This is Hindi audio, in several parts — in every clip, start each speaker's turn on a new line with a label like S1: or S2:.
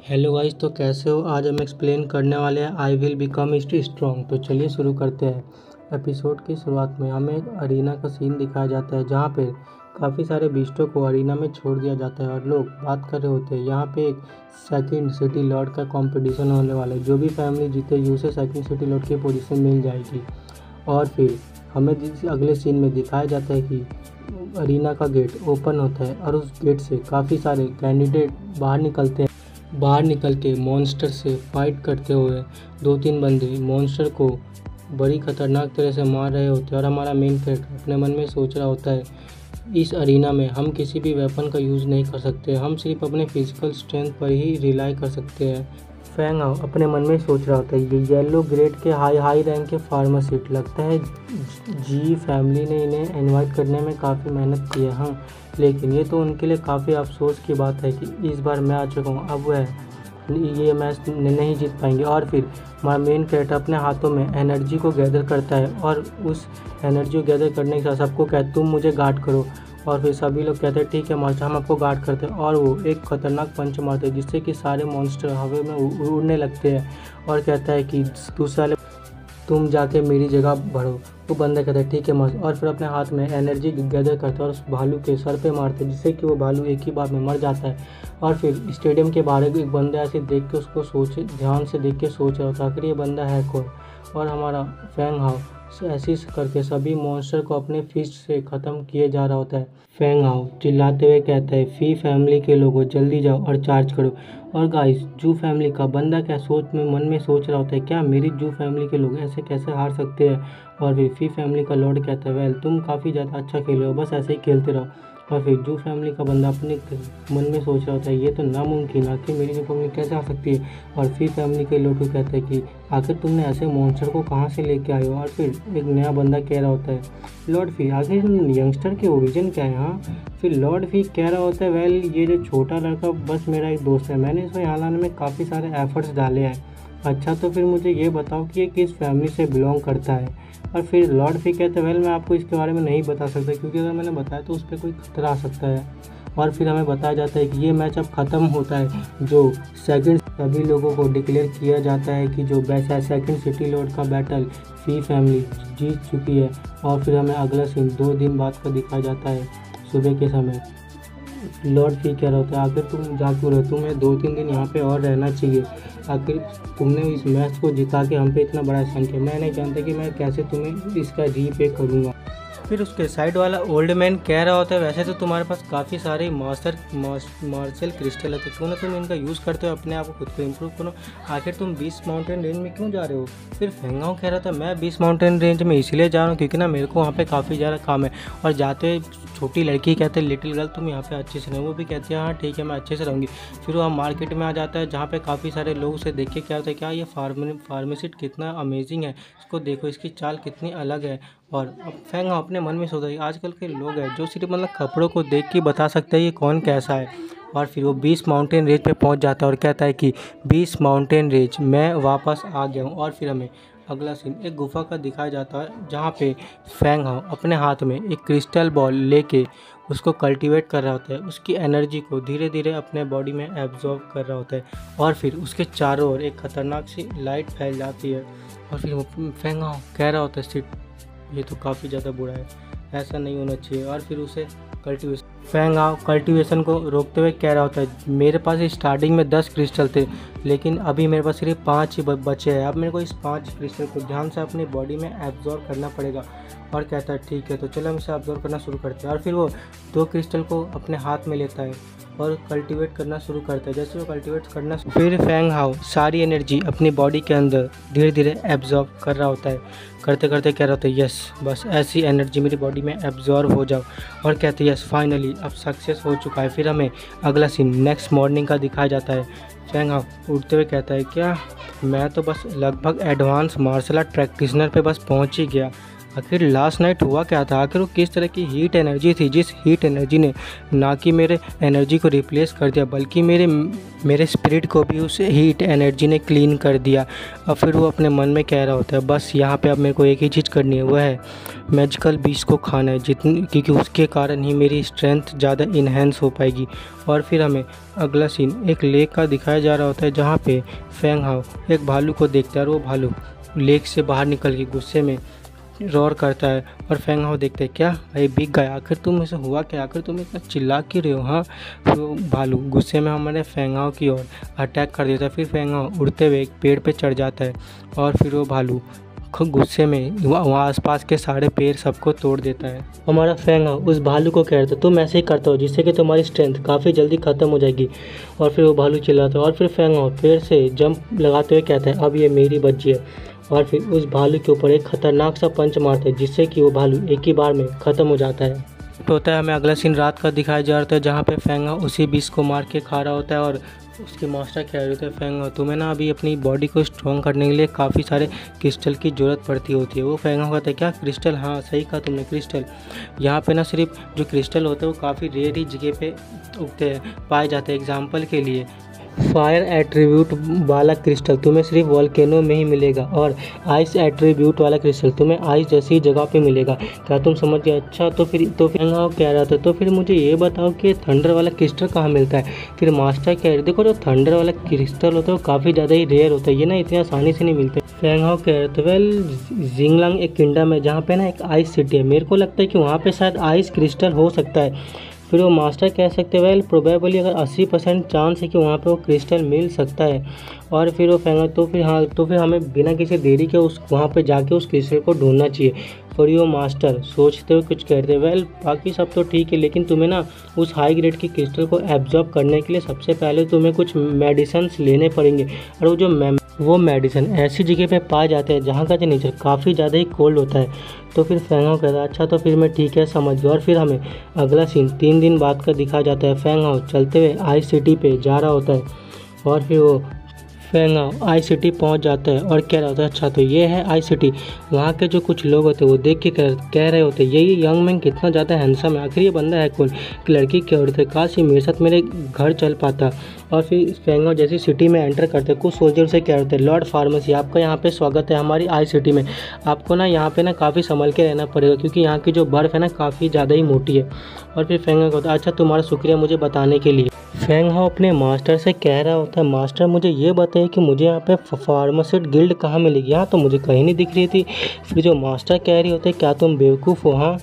S1: हेलो गाइस, तो कैसे हो। आज हम एक्सप्लेन करने वाले हैं आई विल बिकम स्ट्रॉन्ग। तो चलिए शुरू करते हैं। एपिसोड की शुरुआत में हमें एक अरीना का सीन दिखाया जाता है जहाँ पे काफ़ी सारे बीस्टों को अरीना में छोड़ दिया जाता है और लोग बात कर रहे होते हैं। यहाँ पे एक सेकंड सिटी लॉर्ड का कंपटीशन होने वाला है। जो भी फैमिली जीतेगी उसे सेकंड सिटी लॉर्ड की पोजीशन मिल जाएगी। और फिर हमें अगले सीन में दिखाया जाता है कि अरीना का गेट ओपन होता है और उस गेट से काफ़ी सारे कैंडिडेट बाहर निकलते हैं। बाहर निकल के मॉन्स्टर से फाइट करते हुए दो तीन बंदे मॉन्स्टर को बड़ी खतरनाक तरह से मार रहे होते हैं। और हमारा मेन कैरेक्टर अपने मन में सोच रहा होता है, इस अरीना में हम किसी भी वेपन का यूज़ नहीं कर सकते, हम सिर्फ अपने फिजिकल स्ट्रेंथ पर ही रिलाई कर सकते हैं। फैंग हाउ अपने मन में सोच रहा होता है, ये येलो ग्रेड के हाई रैंक के फार्मासिस्ट, लगता है जी फैमिली ने इन्हें इनवाइट करने में काफ़ी मेहनत की है। हाँ, लेकिन ये तो उनके लिए काफ़ी अफसोस की बात है कि इस बार मैं आ चुका हूँ, अब वह ये मैच नहीं जीत पाएंगे। और फिर हमारा मेन कैरेक्टर अपने हाथों में एनर्जी को गैदर करता है और उस एनर्जी को गैदर करने के साथ सबको कहते तुम मुझे गार्ड करो। और फिर सभी लोग कहते हैं ठीक है मास्टर, हम आपको गार्ड करते हैं। और वो एक खतरनाक पंच मारते हैं जिससे कि सारे मॉन्स्टर हवा में उड़ने लगते हैं। और कहता है कि दूसरा तुम जाके मेरी जगह बढ़ो। वो बंदा कहता है ठीक है मस्त। और फिर अपने हाथ में एनर्जी गैदर करता है और उस भालू के सर पे मारते हैं जिससे कि वो भालू एक ही बार में मर जाता है। और फिर स्टेडियम के बाहर एक बंदा ऐसे देख के उसको ध्यान से देख के सोच रहा था आखिर ये बंदा है कौन। और हमारा फैंग हाउ ऐसे करके सभी मॉन्स्टर को अपने फिस्ट से ख़त्म किए जा रहा होता है। फैंग हाउ चिल्लाते हुए कहता है फी फैमिली के लोगों जल्दी जाओ और चार्ज करो। और गाइस, जू फैमिली का बंदा क्या मन में सोच रहा होता है, क्या मेरी जू फैमिली के लोग ऐसे कैसे हार सकते हैं। और फिर फी फैमिली का लॉर्ड कहता है वेल तुम काफ़ी ज़्यादा अच्छा खेल रहे हो, बस ऐसे ही खेलते रहो। और फिर जू फैमिली का बंदा अपने मन में सोच रहा होता है ये तो नामुमकिन है कि मेरी जू फैमिली कैसे आ सकती है। और फी फैमिली के लोग कहते हैं कि आखिर तुमने ऐसे मॉन्स्टर को कहाँ से लेके आए हो। और फिर एक नया बंदा कह रहा होता है लॉर्ड फी आखिर यंगस्टर के ओरिजिन क्या है। हाँ, फिर लॉर्ड फी कह रहा होता है वेल ये जो छोटा लड़का बस मेरा एक दोस्त है, मैंने इसको यहाँ लाने में काफ़ी सारे एफर्ट्स डाले हैं। अच्छा, तो फिर मुझे ये बताओ कि ये किस फैमिली से बिलोंग करता है। और फिर लॉर्ड फी कहते हैं वेल मैं आपको इसके बारे में नहीं बता सकता क्योंकि अगर मैंने बताया तो उस पर कोई खतरा आ सकता है। और फिर हमें बताया जाता है कि ये मैच अब ख़त्म होता है, जो सेकंड सभी लोगों को डिक्लेयर किया जाता है कि जो सेकंड सिटी लॉर्ड का बैटल फी फैमिली जीत चुकी है। और फिर हमें अगला सीन 2 दिन बाद का दिखाया जाता है सुबह के समय। लॉर्ड फी कह रहा होता है आखिर तुम जा क्यों रहे हो, तुम्हें 2-3 दिन यहाँ पे और रहना चाहिए। आखिर तुमने इस मैच को जिता के हम पे इतना बड़ा एहसान किया, मैं नहीं जानता कि मैं कैसे तुम्हें इसका रीपे करूँगा। फिर उसके साइड वाला ओल्ड मैन कह रहा होता है वैसे तो तुम्हारे पास काफ़ी सारे मार्शल क्रिस्टल है, तो क्यों ना तुम इनका यूज़ करते हो अपने आप को खुद को इम्प्रूव करो। आखिर तुम 20 माउंटेन रेंज में क्यों जा रहे हो। फिर फैंग हाउ कह रहा था मैं 20 माउंटेन रेंज में इसलिए जा रहा हूँ क्योंकि ना मेरे को वहाँ पे काफ़ी ज़्यादा काम है। और जाते छोटी लड़की कहते हैं लिटिल गर्ल तुम यहाँ पे अच्छे से रहो, वो भी कहती है हाँ ठीक है मैं अच्छे से रहूँगी। फिर वो मार्केट में आ जाता है जहाँ पे काफ़ी सारे लोग उसे देख के क्या होता है क्या ये फार्मेसिस्ट कितना अमेजिंग है, इसको देखो इसकी चाल कितनी अलग है। और फैंग हाउ अपने मन में सोचता है आजकल के लोग हैं जो सिर्फ मतलब कपड़ों को देख के बता सकते हैं ये कौन कैसा है। और फिर वो 20 माउंटेन रेंज पे पहुंच जाता है और कहता है कि 20 माउंटेन रेंज मैं वापस आ गया हूँ। और फिर हमें अगला सीन एक गुफा का दिखाया जाता है जहाँ पे फैंग हाउ अपने हाथ में एक क्रिस्टल बॉल लेके उसको कल्टीवेट कर रहा होता है, उसकी एनर्जी को धीरे धीरे अपने बॉडी में एब्जॉर्ब कर रहा होता है। और फिर उसके चारों ओर एक खतरनाक सी लाइट फैल जाती है। और फिर फैंग हाउ कह रहा होता है सिट ये तो काफ़ी ज़्यादा बुरा है, ऐसा नहीं होना चाहिए। और फिर उसे फैंग हाउ कल्टीवेशन को रोकते हुए कह रहा होता है मेरे पास स्टार्टिंग में 10 क्रिस्टल थे लेकिन अभी मेरे पास सिर्फ 5 ही बचे हैं, अब मेरे को इस 5 क्रिस्टल को ध्यान से अपनी बॉडी में एब्जॉर्ब करना पड़ेगा। और कहता है ठीक है तो चलो हम इसे एब्जॉर्ब करना शुरू करते हैं। और फिर वो 2 क्रिस्टल को अपने हाथ में लेता है और कल्टीवेट करना शुरू करता है। जैसे वो कल्टीवेट करना फिर फैंग हाउ सारी एनर्जी अपनी बॉडी के अंदर धीरे धीरे एब्जॉर्ब कर रहा होता है। करते करते कह रहा होता है यस बस ऐसी एनर्जी मेरी बॉडी में एब्जॉर्ब हो जाओ। और कहते हैं यस फाइनली अब सक्सेस हो चुका है। फिर हमें अगला सीन नेक्स्ट मॉर्निंग का दिखाया जाता है। फैंग हाउ उठते हुए कहता है क्या मैं तो बस लगभग एडवांस मार्शल आर्ट प्रैक्टिशनर पे बस पहुंच ही गया, आखिर लास्ट नाइट हुआ क्या था? आखिर वो किस तरह की हीट एनर्जी थी जिस हीट एनर्जी ने ना कि मेरे एनर्जी को रिप्लेस कर दिया बल्कि मेरे स्पिरिट को भी उस हीट एनर्जी ने क्लीन कर दिया। और फिर वो अपने मन में कह रहा होता है बस यहाँ पे अब मेरे को एक ही चीज़ करनी है, वह है मैजिकल बीस्ट को खाना है क्योंकि उसके कारण ही मेरी स्ट्रेंथ ज़्यादा इन्हेंस हो पाएगी। और फिर हमें अगला सीन एक लेक का दिखाया जा रहा होता है जहाँ पे फेंग हाओ एक भालू को देखता है और वो भालू लेक से बाहर निकल के गुस्से में रोर करता है। और फेंग हाओ देखते हैं क्या भाई बिक गया, आखिर तुम ऐसे हुआ क्या, आखिर तुम इतना चिल्ला क्यों रहे हो? हाँ, तो भालू गुस्से में हमारे फेंग हाओ की ओर अटैक कर देता है। फिर फेंग हाओ उड़ते हुए एक पेड़ पे चढ़ जाता है और फिर वो भालू खूब गुस्से में वहाँ आसपास के सारे पेड़ सबको तोड़ देता है। हमारा फेंग हाओ उस भालू को कह रहा था तुम ऐसे ही करते हो जिससे कि तुम्हारी स्ट्रेंथ काफ़ी जल्दी ख़त्म हो जाएगी। और फिर वो भालू चिल्लाता है और फिर फेंग हाओ पेड़ से जंप लगाते हुए कहता है अब ये मेरी बच्ची है। और फिर उस भालू के ऊपर एक खतरनाक सा पंच मारता है जिससे कि वो भालू एक ही बार में ख़त्म हो जाता है। तो होता है हमें अगला सीन रात का दिखाया जा रहा था जहाँ पे फेंग हाओ उसी बीस को मार के खा रहा होता है और उसके मास्टर कह रहे होते हैं फेंग हाओ तुम्हें ना अभी अपनी बॉडी को स्ट्रॉन्ग करने के लिए काफ़ी सारे क्रिस्टल की ज़रूरत पड़ती होती है। वो फेंग हाओ कहता है क्या क्रिस्टल? हाँ सही कहा तुमने, क्रिस्टल। यहाँ पे ना सिर्फ जो क्रिस्टल होते हैं वो काफ़ी रेयर ही जगह पे उगते हैं पाए जाते हैं। एग्जाम्पल के लिए फायर एट्रीब्यूट वाला क्रिस्टल तुम्हें सिर्फ वॉल्केनो में ही मिलेगा और आइस एट्रीब्यूट वाला क्रिस्टल तुम्हें आइस जैसी जगह पे मिलेगा। क्या तुम समझ गए? अच्छा तो फिर कह रहा था तो फिर मुझे ये बताओ कि थंडर वाला क्रिस्टल कहाँ मिलता है? फिर मास्टर कह रहे देखो जो थंडर वाला क्रिस्टल होता है वो काफ़ी ज़्यादा ही रेयर होता है, ये ना इतनी आसानी से नहीं मिलते। फेंग हाओ कह रहे थे वेल जिंगलांग एक किंगडम है जहाँ पे ना एक आइस सिटी है, मेरे को लगता है कि वहाँ पे शायद आइस क्रिस्टल हो सकता है। फिर वो मास्टर कह सकते हैं वेल प्रोबेबली अगर 80% चांस है कि वहाँ पे वो क्रिस्टल मिल सकता है। और फिर वो फेंगा तो फिर हमें बिना किसी देरी के उस वहाँ पे जाके उस क्रिस्टल को ढूंढना चाहिए। फिर वो मास्टर सोचते हुए कुछ कहते हैं वेल बाकी सब तो ठीक है लेकिन तुम्हें ना उस हाई ग्रेड की क्रिस्टल को एब्जॉर्ब करने के लिए सबसे पहले तुम्हें कुछ मेडिसिन्स लेने पड़ेंगे और वो मेडिसिन ऐसी जगह पे पाए जाते हैं जहाँ का जो नेचर काफ़ी ज़्यादा ही कोल्ड होता है। तो फिर फेंग हाओ कहता है अच्छा तो फिर मैं ठीक है समझ गया। और फिर हमें अगला सीन 3 दिन बाद का दिखाया जाता है। फेंग हाओ चलते हुए आई सिटी पे जा रहा होता है और फिर वो फेंग हाओ आई सिटी पहुँच जाता है और कह रहा होता है अच्छा तो ये है आई सिटी। वहाँ के जो कुछ लोग होते हैं वो देख के कह रहे होते हैं ये यंग मैन कितना ज़्यादा हैंडसम है, आखिर ये बंदा है कौन? कि लड़की क्या औरत है, काश ये मेरे साथ मेरे घर चल पाता। और फिर फेंग हाओ जैसी सिटी में एंटर करते हैं कुछ सोल्जर से कह रहे होते हैं लॉर्ड फार्मेसी आपका यहाँ पे स्वागत है हमारी आई सिटी में, आपको ना यहाँ पे ना काफ़ी संभल के रहना पड़ेगा क्योंकि यहाँ की जो बर्फ़ है ना काफ़ी ज़्यादा ही मोटी है। और फिर फेंग हाओ कहता है अच्छा तुम्हारा शुक्रिया मुझे बताने के लिए। फेंग हाओ अपने मास्टर से कह रहा होता है मास्टर मुझे ये बताइए कि मुझे यहाँ पे फार्मासिस्ट गिल्ड कहाँ मिलेगी, यहाँ तो मुझे कहीं नहीं दिख रही थी। फिर जो मास्टर कह रही होते क्या तुम बेवकूफ़ हो? हाँ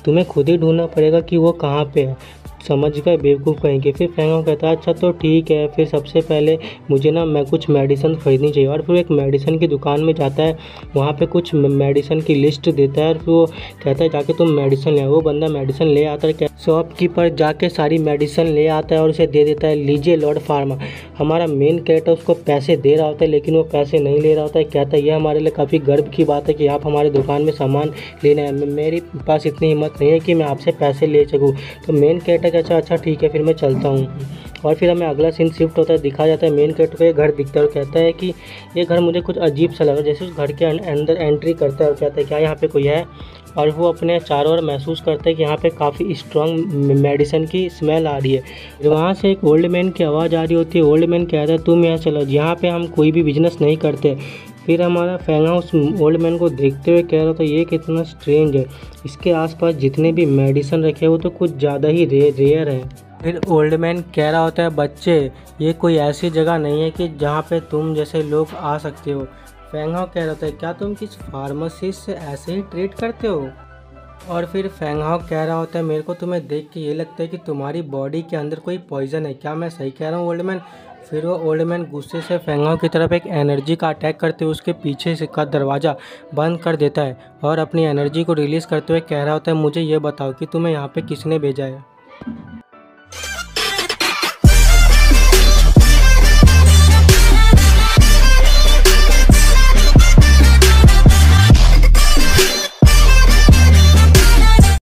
S1: तुम्हें खुद ही ढूंढना पड़ेगा कि वो कहाँ पे है, समझ गए बेवकूफ़ कहेंगे। फिर फेंग हाओ कहता है अच्छा तो ठीक है फिर सबसे पहले मुझे ना मैं कुछ मेडिसिन ख़रीदनी चाहिए। और फिर एक मेडिसिन की दुकान में जाता है, वहाँ पे कुछ मेडिसिन की लिस्ट देता है और फिर वो कहता है जाके तुम मेडिसिन ले आओ। वो बंदा मेडिसिन ले आता है, शॉपकीपर जाके सारी मेडिसिन ले आता है और उसे दे देता है लीजिए लॉर्ड फार्मा। हमारा मेन कैरेक्टर उसको पैसे दे रहा होता है लेकिन वो पैसे नहीं ले रहा होता है, कहता है यह हमारे लिए काफ़ी गर्व की बात है कि आप हमारे दुकान में सामान लेने आए, मेरे पास इतनी हिम्मत नहीं है कि मैं आपसे पैसे ले सकूँ। तो मेन कैरेक्टर अच्छा ठीक है फिर मैं चलता हूँ। और फिर हमें अगला सीन शिफ्ट होता है, दिखाया जाता है मेन कैरेक्टर को ये घर दिखता है और कहता है कि ये घर मुझे कुछ अजीब सा लगा। जैसे उस घर के अंदर एंट्री करता है और कहता है क्या यहाँ पे कोई है? और वो अपने चारों ओर महसूस करता है कि यहाँ पे काफ़ी स्ट्रॉन्ग मेडिसिन की स्मेल आ रही है। वहाँ से एक ओल्ड मैन की आवाज़ आ रही होती है। ओल्ड मैन कहता है तुम यहाँ चलो, यहाँ पे हम कोई भी बिजनेस नहीं करते। फिर हमारा फेंग हाओ उस ओल्ड मैन को देखते हुए कह रहा था ये कितना स्ट्रेंज है, इसके आसपास जितने भी मेडिसिन रखे वो तो कुछ ज़्यादा ही रेयर है। फिर ओल्ड मैन कह रहा होता है बच्चे ये कोई ऐसी जगह नहीं है कि जहाँ पे तुम जैसे लोग आ सकते हो। फेंग हाओ कह रहा था क्या तुम किस फार्मासिस्ट से ऐसे ही ट्रीट करते हो? और फिर फेंग हाओ कह रहा होता है मेरे को तुम्हें देख के ये लगता है कि तुम्हारी बॉडी के अंदर कोई पॉइजन है, क्या मैं सही कह रहा हूँ ओल्ड मैन? फिर वो ओल्ड मैन गुस्से से फेंग हाओ की तरफ एक एनर्जी का अटैक करते हुए उसके पीछे से का दरवाज़ा बंद कर देता है और अपनी एनर्जी को रिलीज़ करते हुए कह रहा होता है मुझे ये बताओ कि तुम्हें यहाँ पे किसने भेजा है?